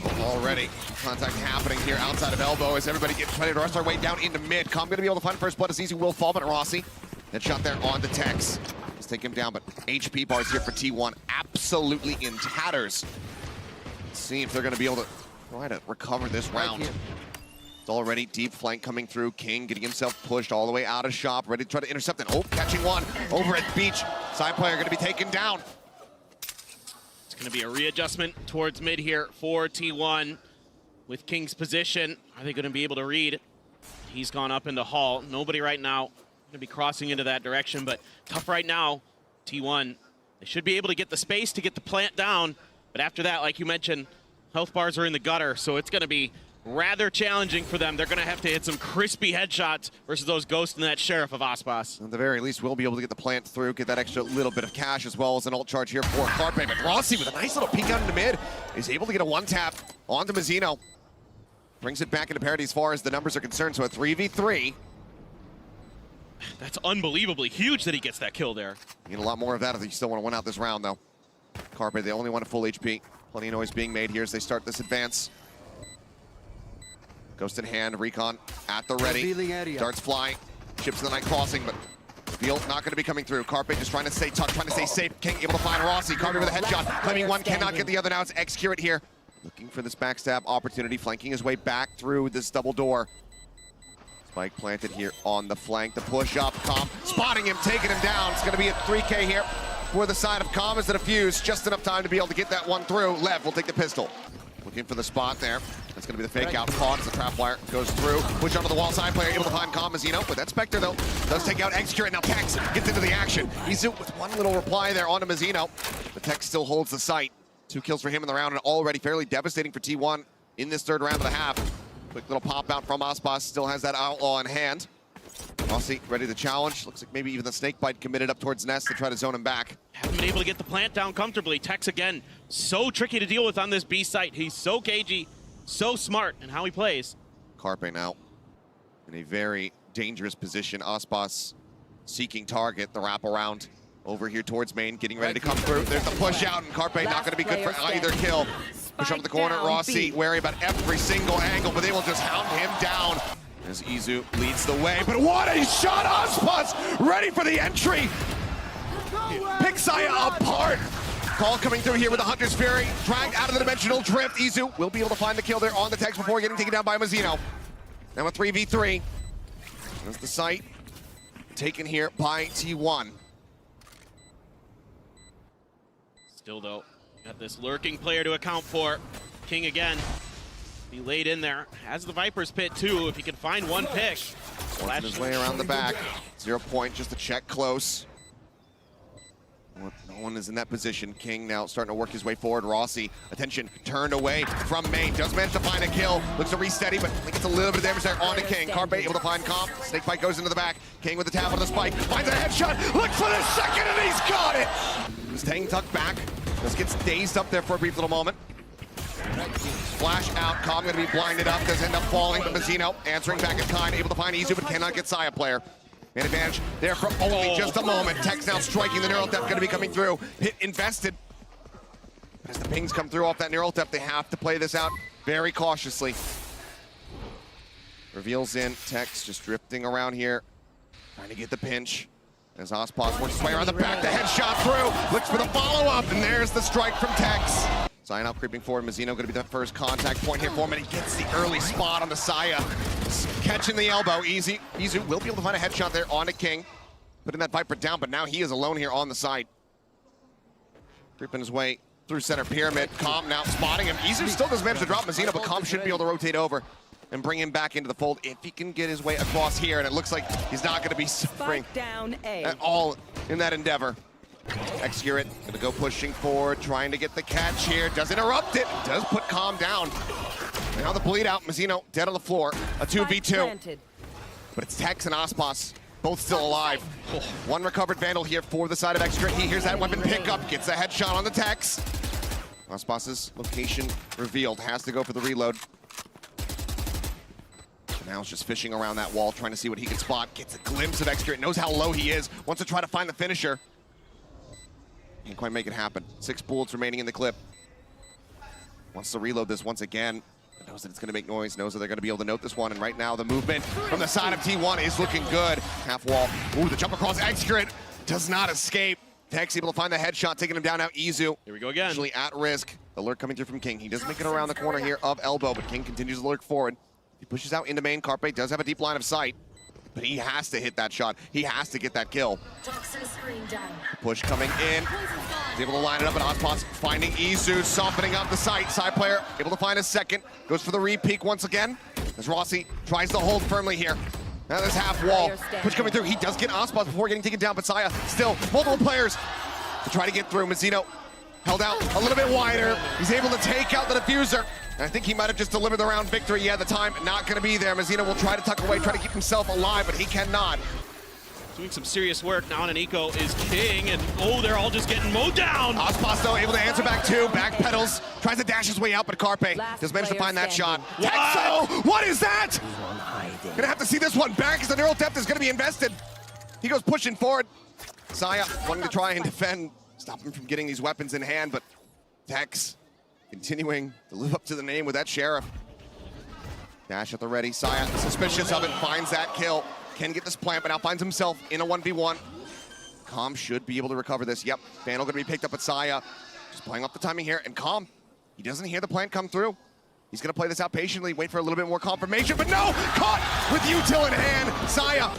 Already contact happening here outside of elbow as everybody gets ready to rush their way down into mid. Com gonna be able to find first blood as easy will fall, but Rossi. That shot there on the Tex. Let's take him down, but HP bars here for T1 absolutely in tatters. Let's see if they're gonna be able to try to recover this round. It's already deep flank coming through. King getting himself pushed all the way out of shop, ready to try to intercept it. Oh, catching one over at Beach. Side player gonna be taken down. It's going to be a readjustment towards mid here for T1 with King's position. Are they going to be able to read? He's gone up into Hall. Nobody right now going to be crossing into that direction, but tough right now. T1, they should be able to get the space to get the plant down, but after that, like you mentioned, health bars are in the gutter, so it's going to be rather challenging for them. They're going to have to hit some crispy headshots versus those Ghosts and that Sheriff of Aspas. At the very least, we'll be able to get the plant through, get that extra little bit of cash as well as an ult charge here for Carpe. But Rossi with a nice little peek out into mid is able to get a one-tap onto Mazzino. Brings it back into parity as far as the numbers are concerned, so a 3v3. That's unbelievably huge that he gets that kill there. You get a lot more of that if you still want to win out this round, though. Carpe, they only want a full HP. Plenty of noise being made here as they start this advance. Ghost in hand, Recon at the ready. Darts flying, chips in the night crossing, but Reveal not going to be coming through. Carpe just trying to stay tucked, trying to stay safe. King able to find Rossi. Carpe with a headshot, claiming one, cannot get the other now. It's Execurate here. Looking for this backstab opportunity, flanking his way back through this double door. Spike planted here on the flank. The push up, Com spotting him, taking him down. It's going to be a 3K here for the side of Com as the defuse. Just enough time to be able to get that one through. Lev will take the pistol. Looking for the spot there. That's going to be the fake out. Caught as the trap wire goes through. Push onto the wall side player, able to find Com Mazzino. With that Spectre, though, does take out Execurate. Now Tex gets into the action. Izu with one little reply there onto Mazzino. The Tex still holds the site. 2 kills for him in the round, and already fairly devastating for T1 in this third round of the half. Quick little pop out from Aspas. Still has that outlaw in hand. Rossi ready to challenge. Looks like maybe even the snake bite committed up towards Nest to try to zone him back. Haven't been able to get the plant down comfortably. Tex again, so tricky to deal with on this B site. He's so cagey, so smart in how he plays. Carpe now in a very dangerous position. Aspas seeking target, the wraparound over here towards main, getting ready to come through. There's the push out, and Carpe not going to be good for either kill. Push up the corner, Rossi wary about every single angle, but they will just hound him down as Izu leads the way. But what a shot! Aspas ready for the entry. Picks Saya apart. Call coming through here with the Hunter's Fury. Dragged out of the dimensional drift. Izu will be able to find the kill there on the Tex before getting taken down by Mazzino. Now a 3v3. There's the site taken here by T1. Still though, got this lurking player to account for. King again. He laid in there. Has the Viper's pit too, if he can find one pick. Working his way around the back. 0 point, just to check close. No one is in that position. King now starting to work his way forward. Rossi, attention, turned away from main. Does manage to find a kill. Looks to resteady, but I think it's a little bit of damage there on to King. Carpe able to find Comp. Snake bite goes into the back. King with the tap on the spike. Finds a headshot. Looks for the second, and he's got it! He's staying tucked back. Just gets dazed up there for a brief little moment. Flash out. Com going to be blinded up. Does end up falling, but Mazzino answering back in kind. Able to find Izu, but cannot get Saya player. Man advantage there for only just a moment. Tex now striking the neural depth, going to be coming through. Hit invested. But as the pings come through off that neural depth, they have to play this out very cautiously. Reveals in. Tex just drifting around here, trying to get the pinch. As Aspas works his way around the back, the headshot through. Looks for the follow-up, and there's the strike from Tex. Saya now creeping forward. Mazzino going to be the first contact point here for him, and he gets the early spot on the Saya. Catching the elbow, easy. Izu will be able to find a headshot there onto King. Putting that Viper down, but now he is alone here on the side. Creeping his way through center pyramid. Com now spotting him. Izu still does manage to drop Mazzino, but Com should be able to rotate over and bring him back into the fold if he can get his way across here, and it looks like he's not going to be suffering at all in that endeavor. Execurate, gonna go pushing forward, trying to get the catch here. Does interrupt it, does put Com down. Now the bleed out, Mazzino dead on the floor. A 2v2. But it's Tex and Aspas, both still alive. One recovered Vandal here for the side of Execurate. He hears that weapon pick up, gets a headshot on the Tex. Aspas's location revealed, has to go for the reload. Now he's just fishing around that wall, trying to see what he can spot. Gets a glimpse of Execurate, knows how low he is, wants to try to find the finisher. Can't quite make it happen. 6 bullets remaining in the clip. Wants to reload this once again. Knows that it's going to make noise, knows that they're going to be able to note this one, and right now the movement from the side of T1 is looking good. Half wall. Ooh, the jump across Excurate does not escape. Tex able to find the headshot, taking him down now. Izu. Here we go again. Actually at risk. The lurk coming through from King. He does make it around the corner here of Elbow, but King continues to lurk forward. He pushes out into main. Carpe does have a deep line of sight, but he has to hit that shot. He has to get that kill. Push coming in. He's able to line it up, and Ozpos finding Izu, softening up the sight. Side player able to find a second. Goes for the re-peek once again, as Rossi tries to hold firmly here. Now there's half wall. Push coming through. He does get Ozpos before getting taken down, but Saya still multiple players to try to get through. Mazzino held out a little bit wider. He's able to take out the diffuser. And I think he might have just delivered the round victory. Yeah, the time not going to be there. Mazzino will try to tuck away, try to keep himself alive, but he cannot. Doing some serious work now, and Eco is King, and oh, they're all just getting mowed down. Ozpos though able to answer back too, back pedals, tries to dash his way out, but Carpe does manage to find that shot. Texo, what is that? Gonna have to see this one back as the neural depth is gonna be invested. He goes pushing forward. Saya wanting to try and defend, stop him from getting these weapons in hand, but Tex continuing to live up to the name with that Sheriff. Dash at the ready, Saya suspicious of it, finds that kill. Can get this plant, but now finds himself in a 1v1. Calm should be able to recover this. Yep, Vandal gonna be picked up at Saya. Just playing off the timing here, and Calm, he doesn't hear the plant come through. He's gonna play this out patiently, wait for a little bit more confirmation, but no! Caught with util in hand, Saya.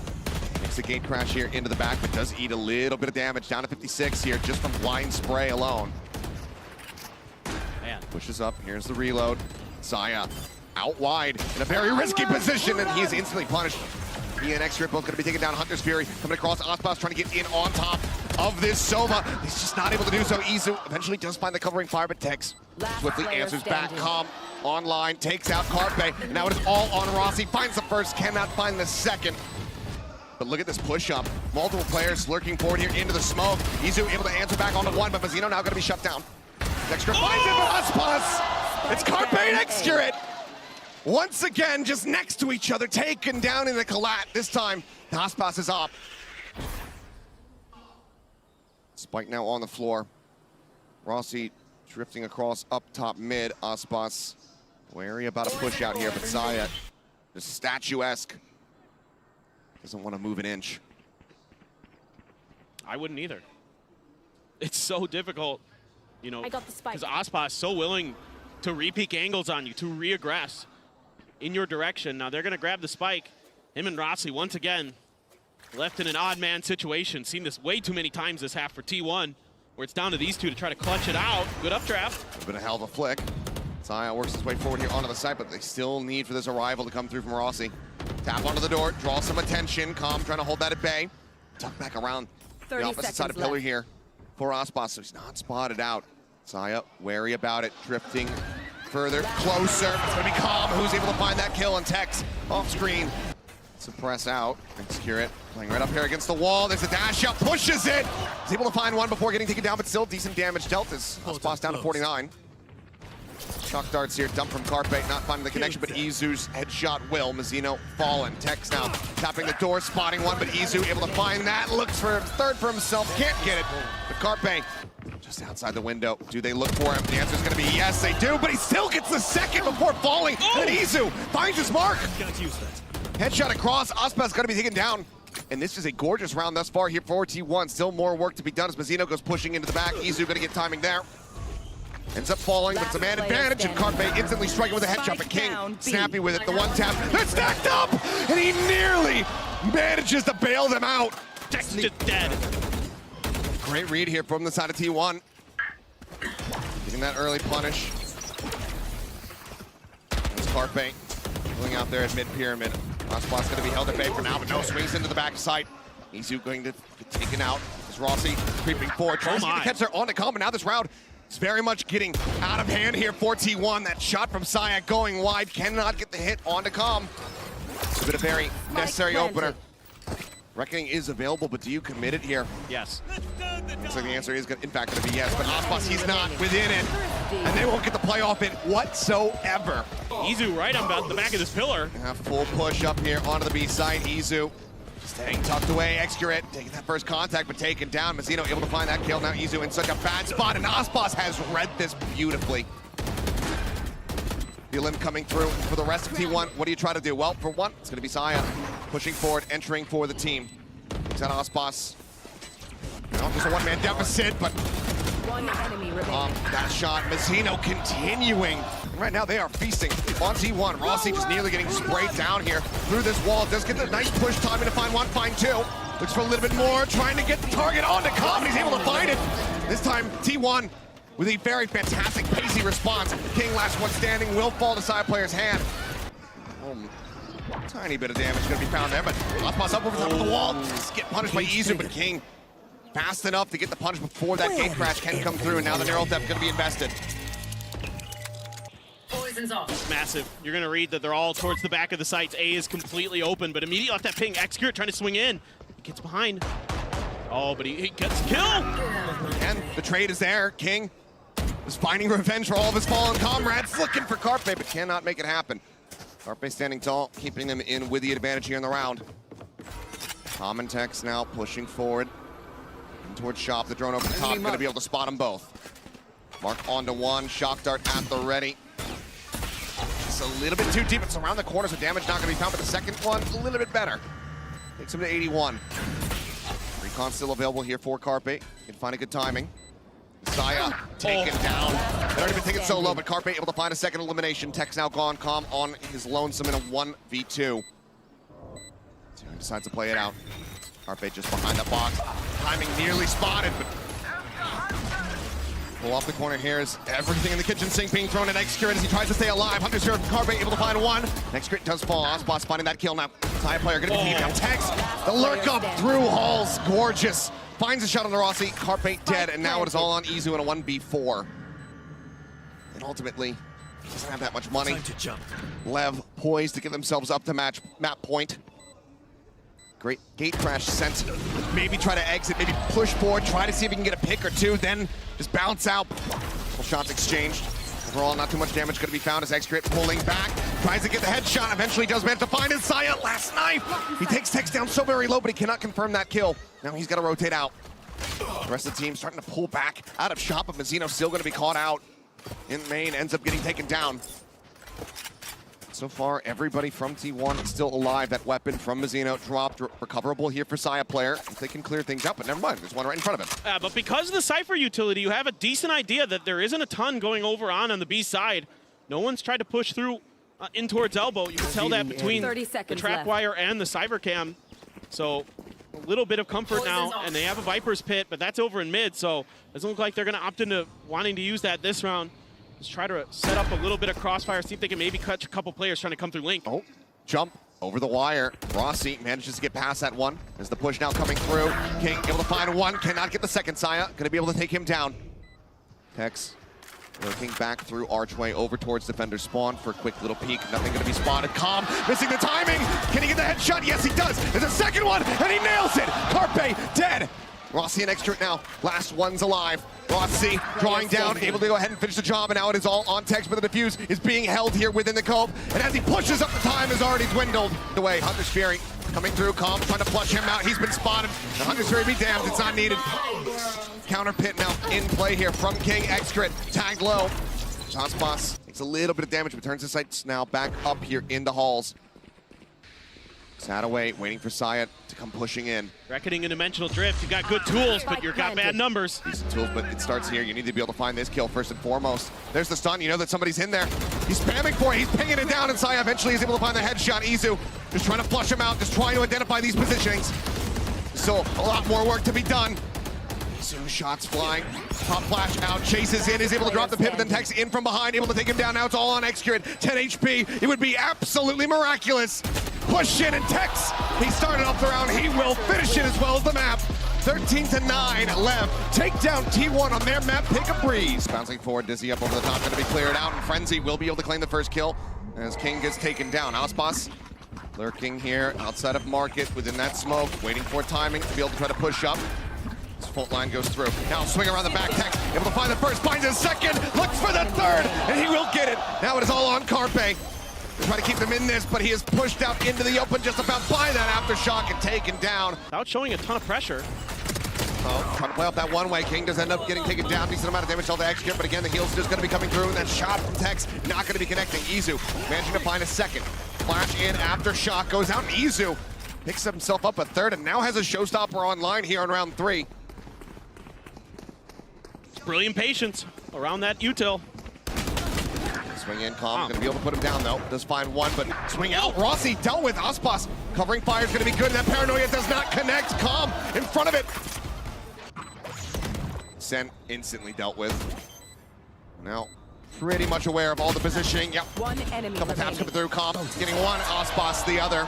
Makes the gate crash here into the back, but does eat a little bit of damage, down to 56 here, just from blind spray alone. Man. Pushes up, here's the reload. Saya out wide in a very risky position, and he is instantly punished. He and X-Rip both going to be taking down Hunter's Fury, coming across Ozpos, trying to get in on top of this Sova. He's just not able to do so. Izu eventually does find the covering fire, but Tex swiftly answers back. Calm online, takes out Carpe, and now it is all on Rossi. Finds the first, cannot find the second. But look at this push-up. Multiple players lurking forward here into the smoke. Izu able to answer back onto one, but Mazzino now going to be shut down. X-Rip finds it, but Ozpos! It's Carpe and X-Curate! Once again, just next to each other, taken down in the collat. This time, the Ozpos is up. Spike now on the floor. Rossi drifting across up top mid. Ozpos wary about a push out here, but Saya, just statuesque, doesn't want to move an inch. I wouldn't either. It's so difficult, you know, I got the spike. because Ozpos is so willing to re-peek angles on you, to re-aggress in your direction. Now they're going to grab the spike. Him and Rossi once again left in an odd man situation. Seen this way too many times this half for T1, where it's down to these two to try to clutch it out. Good updraft. It's been a hell of a flick. Saya works his way forward here onto the site, but they still need for this arrival to come through from Rossi. Tap onto the door, draw some attention. Calm trying to hold that at bay. Tuck back around the opposite side of pillar here for Ozpos, so he's not spotted out. Saya wary about it, drifting further, closer. It's gonna be Calm who's able to find that kill, and Tex off screen. Suppress out, Excurate playing right up here against the wall. There's a dash up, pushes it. He's able to find one before getting taken down, but still decent damage dealt as Ozpos down to 49. Shock darts here, dump from Carpe, not finding the connection, but Izu's headshot will. Mazzino fallen. Tex now tapping the door, spotting one, but Izu able to find that. Looks for third for himself, can't get it. But Carpe just outside the window. Do they look for him? The answer is going to be yes, they do, but he still gets the second before falling. And Izu finds his mark. Headshot across, Ozpos going to be taken down. And this is a gorgeous round thus far here for T1. Still more work to be done as Mazzino goes pushing into the back. Izu going to get timing there. Ends up falling, but it's a man advantage, and Carpe instantly striking with a headshot, but King snappy with it. The one tap, they're stacked up, and he nearly manages to bail them out. Tex just dead. Great read here from the side of T1. Getting that early punish. There's Carpe going out there at mid-pyramid. Ozpos going to be held at bay for now, but no, swings into the back side. Izu going to get taken out. As Rossi creeping forward, tries to get the catch there on the Calm, and now this round it's very much getting out of hand here for T1. That shot from Saya going wide, cannot get the hit onto Calm. It's been a very necessary opener. Reckoning is available, but do you commit it here? Yes. Looks like the answer is, in fact, going to be yes, but Ozpos, he's not within it, and they won't get the playoff in whatsoever. Izu right on the back of this pillar. Full push up here onto the B side. Izu staying tucked away. Excurate taking that first contact, but taken down. Mazzino able to find that kill. Now Izu in such a bad spot, and Ozpos has read this beautifully. The elim coming through for the rest of T1. What do you try to do? Well, for one, it's going to be Saya pushing forward, entering for the team. He's at Ospas. Just a one-man deficit, but One enemy remaining. that shot. Mazino continuing. Right now they are feasting on T1. Rossi just nearly getting sprayed down here through this wall. Does get the nice push timing to find one, find two. Looks for a little bit more, trying to get the target onto Cobb, and he's able to find it. This time, T1 with a very fantastic pacey response. King, last one standing, will fall to side player's hand. Tiny bit of damage going to be found there, but Ospas up over the top of the wall. Just get punished by Izu, but King fast enough to get the punish before that gate crash can come through, and now the neural theft going to be invested. Poison's off. Massive. You're going to read that they're all towards the back of the sites. A is completely open, but immediately off that ping, Execute trying to swing in. He gets behind. Oh, but he gets killed. And the trade is there. King is finding revenge for all of his fallen comrades, looking for Carpe, but cannot make it happen. Carpe standing tall, keeping them in with the advantage here in the round. Common Tex now pushing forward towards Shop. The drone over the top, going to be able to spot them both. Mark onto one, shock dart at the ready. It's a little bit too deep. It's around the corner, so damage not going to be found, but the second one, a little bit better. Takes him to 81. Recon still available here for Carpe. Can find a good timing. Saya taken down. They'd already been taken so low, but Carpe able to find a second elimination. Tex now gone, Calm on his lonesome in a 1v2. So he decides to play it out. Carpe just behind the box. Timing nearly spotted, but pull off the corner here is everything in the kitchen sink being thrown at Execute as he tries to stay alive. Hunter's here from Carpe able to find one. Execute does fall. Ospas finding that kill now. Saya player gonna be taken down. Tex, the lurk up through halls, gorgeous. Finds a shot on the Rossi. Carpe dead, and now it is all on Izu in a 1v4. And ultimately, doesn't have that much money. Time to jump. Lev poised to get themselves up to map point. Great gate crash sent. Maybe try to exit, maybe push forward, try to see if he can get a pick or two, then just bounce out. Couple shots exchanged. Overall, not too much damage going to be found as Execute pulling back. Tries to get the headshot, eventually does manage to find his Saya. Last knife. He takes Tex down so very low, but he cannot confirm that kill. Now he's got to rotate out. The rest of the team starting to pull back out of shop, but Mazino still going to be caught out in main, ends up getting taken down. So far, everybody from T1 is still alive. That weapon from Mazino dropped, recoverable here for Saya player. If they can clear things up, but never mind, there's one right in front of him. But because of the Cypher utility, you have a decent idea that there isn't a ton going over on the B side. No one's tried to push through in towards elbow. You can tell that between the trap wire and the cyber cam. So a little bit of comfort now, and they have a Viper's Pit, but that's over in mid, so it doesn't look like they're going to opt into wanting to use that this round. Just try to set up a little bit of crossfire, see if they can maybe catch a couple players trying to come through Link. Oh, jump over the wire. Rossi manages to get past that one. As the push now coming through. King able to find one, cannot get the second Saya. Gonna be able to take him down. Tex lurking back through archway over towards defender spawn for a quick little peek. Nothing gonna be spotted. Calm missing the timing. Can he get the headshot? Yes, he does. There's a second one, and he nails it. Carpe dead. Rossi and Execute now. Last one's alive. Rossi drawing down, able to go ahead and finish the job, and now it is all on Tex, but the defuse is being held here within the cove, and as he pushes up, the time has already dwindled away. Hunter's Fury coming through, Calm trying to flush him out. He's been spotted. The Hunter's Fury be damned, it's not needed. Counter pit now in play here from King. Execute tagged low. Ospas takes a little bit of damage, but turns his sights now back up here in the halls. Sat away, waiting for Saya to come pushing in. Reckoning and Dimensional Drift, you've got good tools, but you've got bad numbers. Decent tools, but it starts here. You need to be able to find this kill first and foremost. There's the stun, you know that somebody's in there. He's spamming for it, he's pinging it down, and Saya eventually is able to find the headshot. Izu just trying to flush him out, just trying to identify these positionings. Still a lot more work to be done. Izu shots flying, pop flash out, chases in, is able to drop the pivot, then Tex in from behind, able to take him down. Now it's all on Execute. 10 HP, it would be absolutely miraculous. Push in, and Tex, he started off the round, he will finish it as well as the map. 13-9 left. Take down T1 on their map, take a breeze. Bouncing forward, Dizzy up over the top, gonna be cleared out, and Frenzy will be able to claim the first kill as King gets taken down. Ospas lurking here outside of Market within that smoke, waiting for timing to be able to try to push up. His fault line goes through. Now swing around the back, Tex, able to find the first, finds his second, looks for the third, and he will get it. Now it is all on Carpe. Try to keep them in this, but he is pushed out into the open just about by that aftershock and taken down. Without showing a ton of pressure. Trying to play up that one way. King does end up getting taken down. Decent amount of damage all to execute, but again, the heal's just going to be coming through. And that shot from Tex not going to be connecting. Izu managing to find a second. Flash in after shot goes out. And Izu picks himself up a third and now has a showstopper online here on round 3. Brilliant patience around that util. Swing in, Calm, gonna be able to put him down though. Does find one, but swing out. Rossi dealt with. Aspas covering fire is gonna be good. And that paranoia does not connect. Calm in front of it. Sen instantly dealt with. Now pretty much aware of all the positioning. Yep. One enemy Couple taps coming through. Calm getting one. Aspas the other.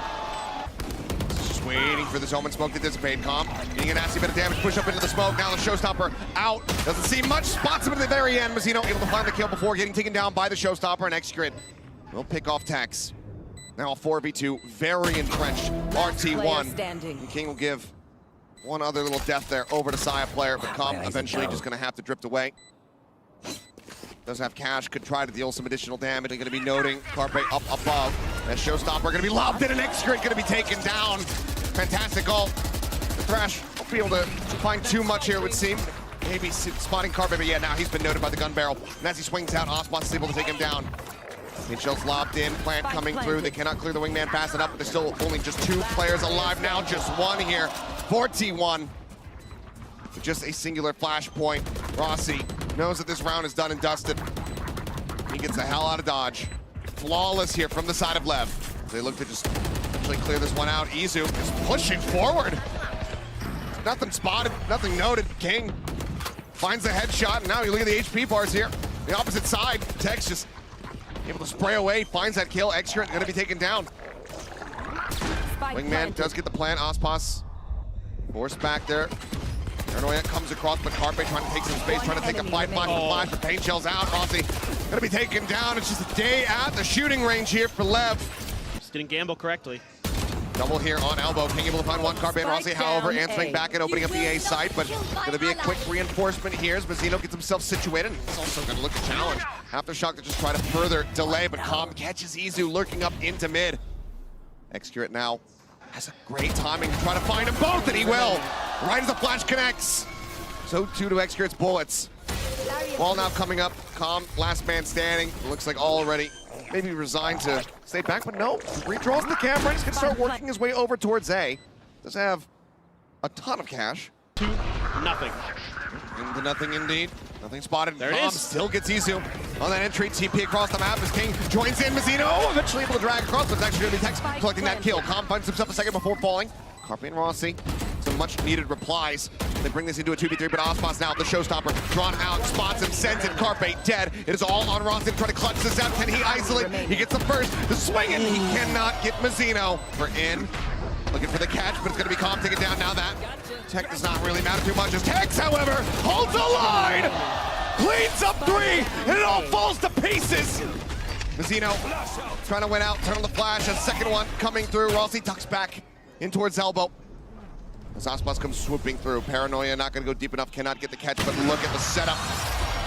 Just waiting for this Omen smoke to dissipate. Calm getting a nasty bit of damage. Push up into the smoke. Now the showstopper out. Doesn't see much. Spots him at the very end. Mazzino able to find the kill before getting taken down by the showstopper. And X-Grid will pick off Tex. Now a 4v2. Very entrenched. RT1. And King will give one other little death there over to Saya player, but Calm eventually just going to have to drift away. Does have cash, could try to deal some additional damage. They're going to be noting Carpe up above. That showstopper going to be lobbed in, and X-Grid going to be taken down. Fantastic ult. The Thrash won't be able to find too much here, it would seem. Maybe spotting Carpe, but yeah, now he's been noted by the gun barrel. And as he swings out, Osmos is able to take him down. Shells lobbed in, plant coming through. They cannot clear the wingman fast enough, but there's still only just 2 players alive now, just 1 here for T1. With just a singular flashpoint. Rossi knows that this round is done and dusted. He gets the hell out of dodge. Flawless here from the side of Lev. They look to just actually clear this one out. Izu is pushing forward. Nothing spotted, nothing noted. King finds the headshot, and now you look at the HP bars here. The opposite side, Tex just able to spray away, finds that kill. X-Grid going to be taken down. Wingman does get the plan. Aspas forced back there. Paranoia comes across, but Carpe trying to take some space, trying to take a fight block for Flash, but Pain Shell's out. Rossi going to be taken down. It's just a day at the shooting range here for Lev. Just didn't gamble correctly. Double here on elbow. King able to find one. Carpe and Rossi, however, answering back and opening up the A site, but going to be a quick reinforcement here as Mazzino gets himself situated. It's also going to look a challenge. Aftershock to just try to further delay, but Calm catches Izu lurking up into mid. X-Grid now has a great timing to try to find them both, and he will. Right as the flash connects. So too do X-Grid's bullets. Ball now coming up. Calm, last man standing. Looks like already maybe resigned to stay back, but no. Redraws the camera. He's going to start working his way over towards A. Does have a ton of cash. 2-0. Into nothing indeed. Nothing spotted. There it Calm is. still gets Izu on that entry. TP across the map as King joins in. Mazzino eventually able to drag across, but it's actually going to be Tex collecting that kill. Calm finds himself a second before falling. Carpe and Rossi, some much needed replies. They bring this into a 2v3, but Aspas now, the showstopper, drawn out, spots him, sends it. Carpe dead. It is all on Rossi to try to clutch this out. Can he isolate? He gets the first. The swing, and he cannot get Mazzino. We're in. Looking for the catch, but it's going to be Calm taken down now that. Tech does not really matter too much. As Tex, however, holds the line, cleans up 3, and it all falls to pieces. Mazzino trying to win out, turn on the flash, a second one coming through. Rossi tucks back in towards elbow. As Aspas comes swooping through. Paranoia not going to go deep enough, cannot get the catch, but look at the setup.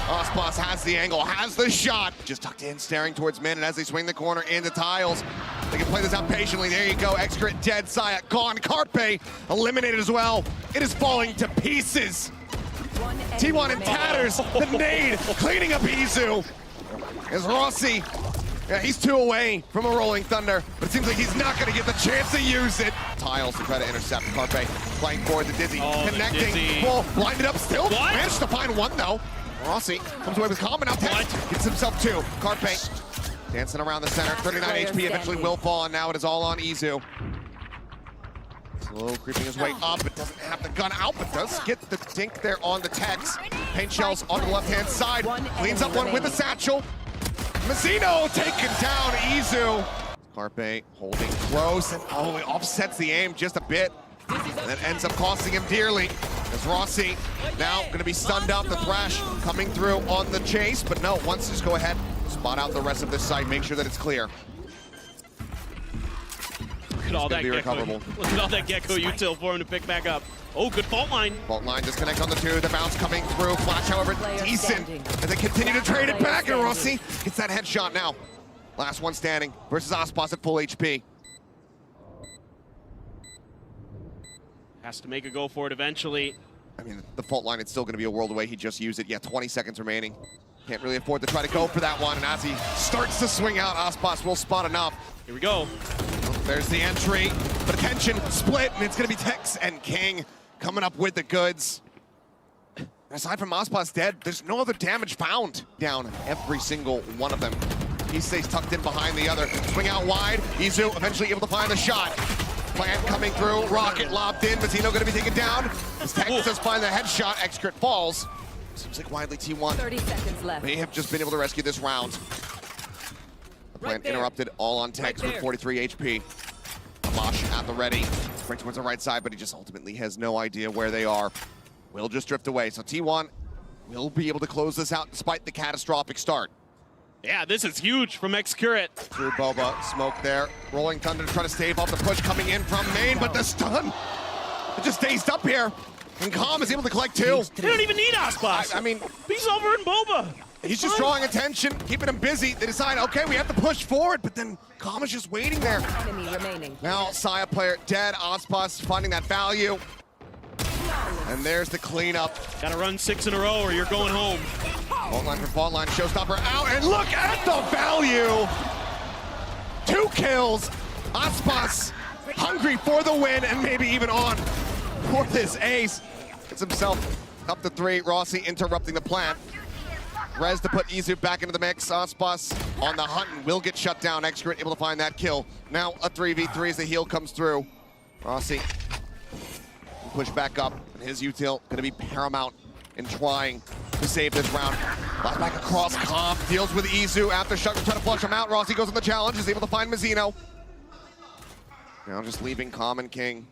Aspas has the angle, has the shot. Just tucked in, staring towards mid, and as they swing the corner into tiles, they can play this out patiently. There you go, X-Grid dead, Saya gone, Carpe eliminated as well. It is falling to pieces. T1 in tatters, the nade cleaning up Izu. As Rossi, yeah, he's 2 away from a rolling thunder, but it seems like he's not going to get the chance to use it. Tiles to try to intercept. Carpe playing forward the Dizzy, connecting. Dizzy. Bull blinded up still. What? Managed to find one though. Rossi comes away with Calm, and now Tex gets himself 2. Carpe dancing around the center. 39 HP eventually will fall, and now it is all on Izu. Slow creeping his way up. It doesn't have the gun out, but does get the dink there on the Tex. Paint Shells on the left-hand side. Cleans up one with the satchel. Mazzino taken down, Izu. Carpe holding close, and oh, it offsets the aim just a bit. And that ends up costing him dearly. As Rossi now going to be stunned up. The Thrash coming through on the chase, but no, once just go ahead, spot out the rest of this site, make sure that it's clear. Look at all that gecko. Look at all that gecko util for him to pick back up. Oh, good fault line. Fault line disconnect on the 2. The bounce coming through. Flash, however, decent. And they continue to trade it back, and Rossi gets that headshot now. Last one standing versus Aspas at full HP. Has to make a go for it eventually. I mean, the fault line, it's still going to be a world away. He just used it. Yeah, 20 seconds remaining. Can't really afford to try to go for that one. And as he starts to swing out, Aspas will spot enough. Here we go. There's the entry. But attention, split, and it's going to be Tex and King coming up with the goods. And aside from Aspas dead, there's no other damage found. Down every single one of them. He stays tucked in behind the other. Swing out wide. Izu eventually able to find the shot. Plant coming through. Rocket lobbed in. Mazzino going to be taken down. As Tex does find the headshot. Excrit falls. Seems like widely T1 30 seconds left. may have just been able to rescue this round. The plant interrupted all on Tex with 43 HP. Amash at the ready. Right towards the right side, but he just ultimately has no idea where they are. Will just drift away. So T1 will be able to close this out despite the catastrophic start. Yeah, this is huge from Excurate. Through Boba, smoke there. Rolling Thunder to try to stave off the push coming in from main, but the stun, it just stays up here. And Calm is able to collect two. They don't even need Aspas. I mean, he's over in Boba. he's just drawing attention, keeping him busy. They decide, okay, we have to push forward, but then Calm is just waiting there. Enemy remaining. Now, Saya player dead. Aspas finding that value. And there's the cleanup. Gotta run 6 in a row or you're going home. Fault line for fault line. Showstopper out. And look at the value. 2 kills. Aspas hungry for the win and maybe even on for this ace. Gets himself up to 3. Rossi interrupting the plant. Rez to put Izu back into the mix. Aspas on the hunt and will get shut down. Excrit able to find that kill. Now a 3v3 as the heal comes through. Rossi push back up, and his util going to be paramount in trying to save this round. Last back across, Calm deals with Izu after Shugger trying to flush him out. Rossi goes on the challenge, is able to find Mazzino. Now just leaving Calm and King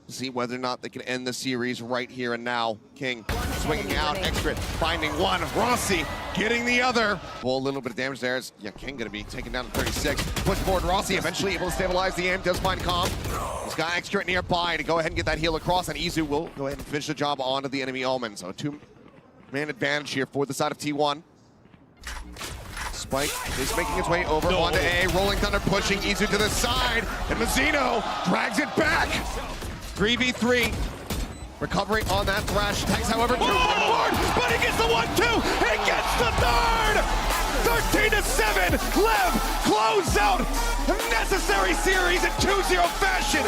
to see whether or not they can end the series right here and now. King swinging out, Excrit finding one. Rossi getting the other. Well, a little bit of damage there. Yeah, King going to be taken down to 36. Push forward, Rossi eventually able to stabilize the aim, does find Calm. He's got Excrit nearby to go ahead and get that heal across, and Izu will go ahead and finish the job onto the enemy Omen. So a 2-man advantage here for the side of T1. Spike is making its way over onto A. Rolling Thunder pushing Izu to the side, and Mazzino drags it back. 3v3. Recovery on that thrash. Tex, however, too on board, but he gets the 1-2. He gets the third. 13-7. Lev close out. Necessary series in 2-0 fashion.